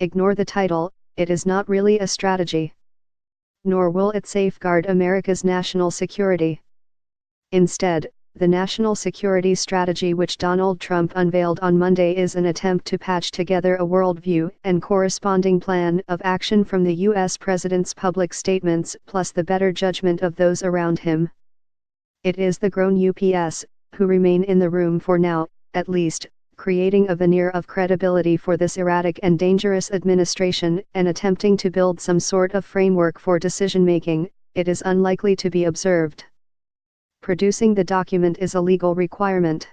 ignore the title, it is not really a strategy. Nor will it safeguard America's national security. Instead, the national security strategy which Donald Trump unveiled on Monday is an attempt to patch together a worldview and corresponding plan of action from the U.S. president's public statements plus the better judgment of those around him. It is the grown UPS, who remain in the room for now, at least, creating a veneer of credibility for this erratic and dangerous administration and attempting to build some sort of framework for decision-making. It is unlikely to be observed. Producing the document is a legal requirement.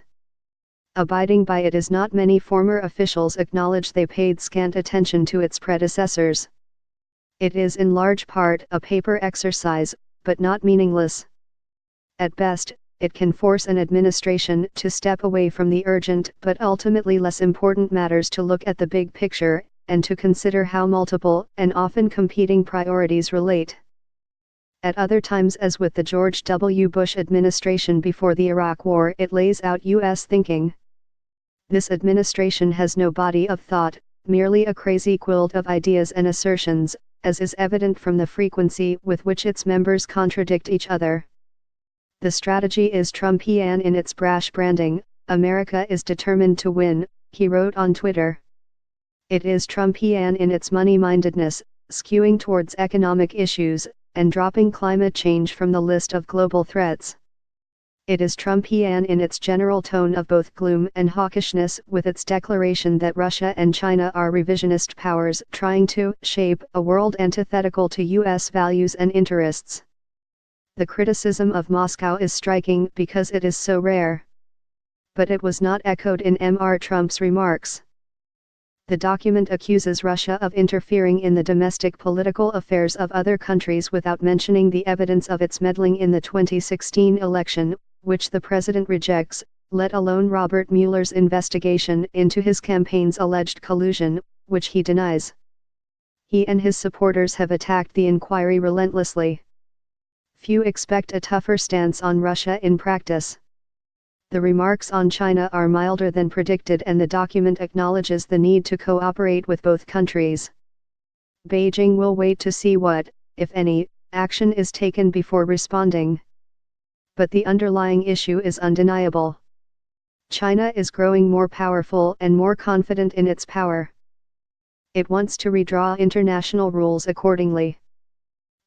Abiding by it is not. Many former officials acknowledge they paid scant attention to its predecessors. It is in large part a paper exercise, but not meaningless. At best, it can force an administration to step away from the urgent but ultimately less important matters to look at the big picture, and to consider how multiple and often competing priorities relate. At other times, as with the George W. Bush administration before the Iraq War, it lays out U.S. thinking. This administration has no body of thought, merely a crazy quilt of ideas and assertions, as is evident from the frequency with which its members contradict each other. The strategy is Trumpian in its brash branding. America is determined to win, he wrote on Twitter. It is Trumpian in its money-mindedness, skewing towards economic issues, and dropping climate change from the list of global threats. It is Trumpian in its general tone of both gloom and hawkishness, with its declaration that Russia and China are revisionist powers trying to shape a world antithetical to U.S. values and interests. The criticism of Moscow is striking because it is so rare. But it was not echoed in Mr. Trump's remarks. The document accuses Russia of interfering in the domestic political affairs of other countries without mentioning the evidence of its meddling in the 2016 election, which the president rejects, let alone Robert Mueller's investigation into his campaign's alleged collusion, which he denies. He and his supporters have attacked the inquiry relentlessly. Few expect a tougher stance on Russia in practice. The remarks on China are milder than predicted, and the document acknowledges the need to cooperate with both countries. Beijing will wait to see what, if any, action is taken before responding. But the underlying issue is undeniable. China is growing more powerful and more confident in its power. It wants to redraw international rules accordingly.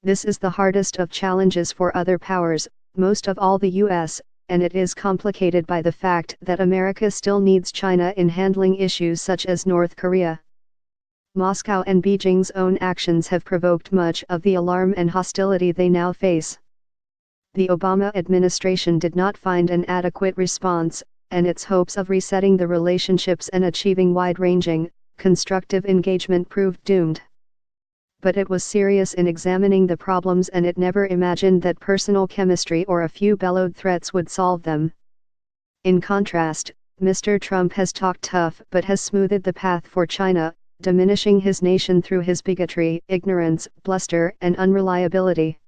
This is the hardest of challenges for other powers, most of all the U.S., and it is complicated by the fact that America still needs China in handling issues such as North Korea. Moscow and Beijing's own actions have provoked much of the alarm and hostility they now face. The Obama administration did not find an adequate response, and its hopes of resetting the relationships and achieving wide-ranging, constructive engagement proved doomed. But it was serious in examining the problems, and it never imagined that personal chemistry or a few bellowed threats would solve them. In contrast, Mr. Trump has talked tough but has smoothed the path for China, diminishing his nation through his bigotry, ignorance, bluster, and unreliability.